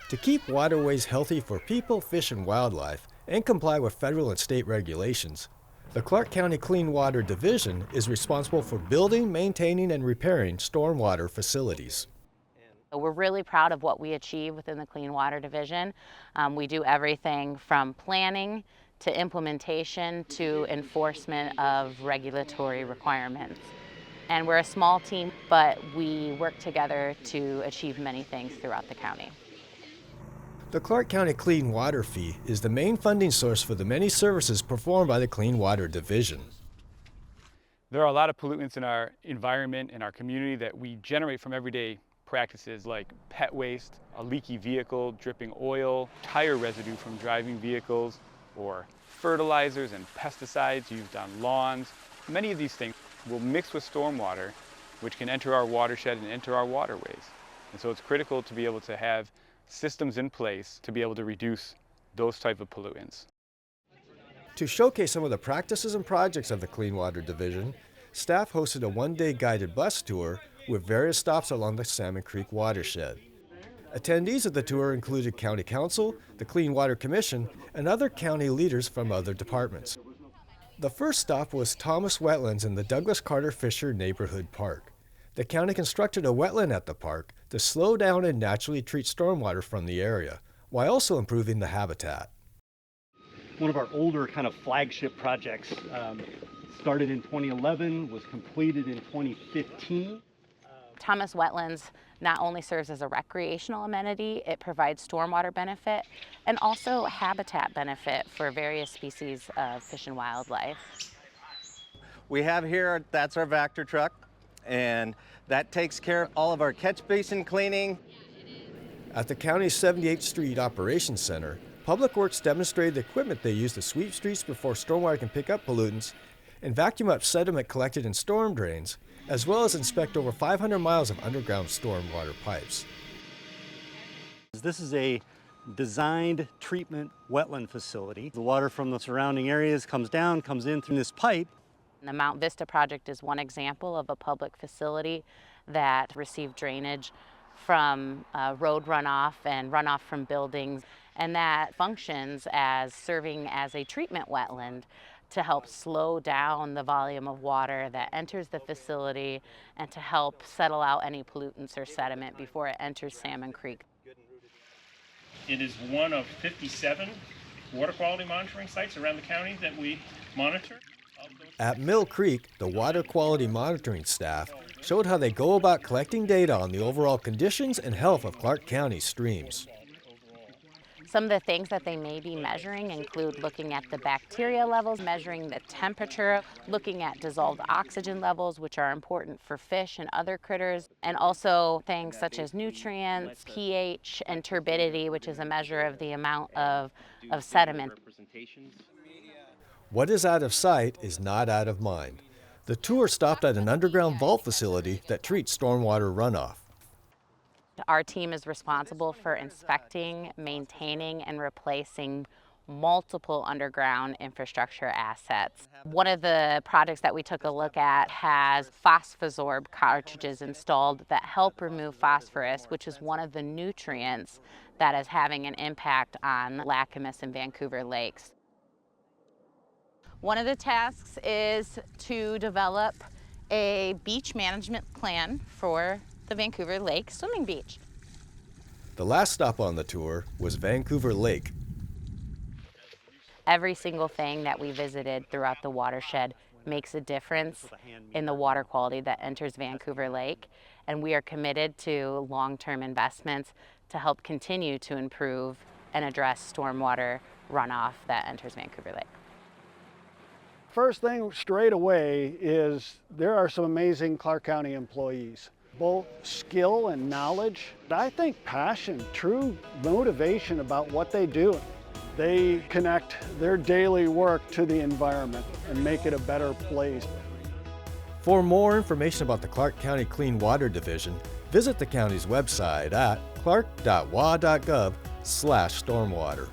To keep waterways healthy for people, fish, and wildlife, and comply with federal and state regulations, the Clark County Clean Water Division is responsible for building, maintaining, and repairing stormwater facilities. We're really proud of what we achieve within the Clean Water Division. We do everything from planning to implementation to enforcement of regulatory requirements. And we're a small team, but we work together to achieve many things throughout the county. The Clark County Clean Water Fee is the main funding source for the many services performed by the Clean Water Division. There are a lot of pollutants in our environment and our community that we generate from everyday practices like pet waste, a leaky vehicle, dripping oil, tire residue from driving vehicles, or fertilizers and pesticides used on lawns. Many of these things will mix with stormwater, which can enter our watershed and enter our waterways. And so it's critical to be able to have systems in place to be able to reduce those type of pollutants. To showcase some of the practices and projects of the Clean Water Division, staff hosted a one-day guided bus tour with various stops along the Salmon Creek watershed. Attendees of the tour included County Council, the Clean Water Commission, and other county leaders from other departments. The first stop was Thomas Wetlands in the Douglas Carter Fisher Neighborhood Park. The county constructed a wetland at the park to slow down and naturally treat stormwater from the area, while also improving the habitat. One of our older kind of flagship projects started in 2011, was completed in 2015. Thomas Wetlands not only serves as a recreational amenity, it provides stormwater benefit and also habitat benefit for various species of fish and wildlife. We have here, that's our Vector truck, and that takes care of all of our catch basin cleaning. At the county's 78th Street Operations Center, Public Works demonstrated the equipment they use to sweep streets before stormwater can pick up pollutants and vacuum up sediment collected in storm drains, as well as inspect over 500 miles of underground stormwater pipes. This is a designed treatment wetland facility. The water from the surrounding areas comes down, comes in through this pipe. The Mount Vista project is one example of a public facility that received drainage from road runoff and runoff from buildings, and that functions as serving as a treatment wetland to help slow down the volume of water that enters the facility and to help settle out any pollutants or sediment before it enters Salmon Creek. It is one of 57 water quality monitoring sites around the county that we monitor. At Mill Creek, the water quality monitoring staff showed how they go about collecting data on the overall conditions and health of Clark County streams. Some of the things that they may be measuring include looking at the bacteria levels, measuring the temperature, looking at dissolved oxygen levels, which are important for fish and other critters, and also things such as nutrients, pH, and turbidity, which is a measure of the amount of sediment. What is out of sight is not out of mind. The tour stopped at an underground vault facility that treats stormwater runoff. Our team is responsible for inspecting, maintaining, and replacing multiple underground infrastructure assets. One of the projects that we took a look at has Phosphosorb cartridges installed that help remove phosphorus, which is one of the nutrients that is having an impact on Lacamas and Vancouver lakes. One of the tasks is to develop a beach management plan for the Vancouver Lake swimming beach. The last stop on the tour was Vancouver Lake. Every single thing that we visited throughout the watershed makes a difference in the water quality that enters Vancouver Lake, and we are committed to long-term investments to help continue to improve and address stormwater runoff that enters Vancouver Lake. First thing straight away is there are some amazing Clark County employees, both skill and knowledge. I think passion, true motivation about what they do. They connect their daily work to the environment and make it a better place. For more information about the Clark County Clean Water Division, visit the county's website at clark.wa.gov/stormwater.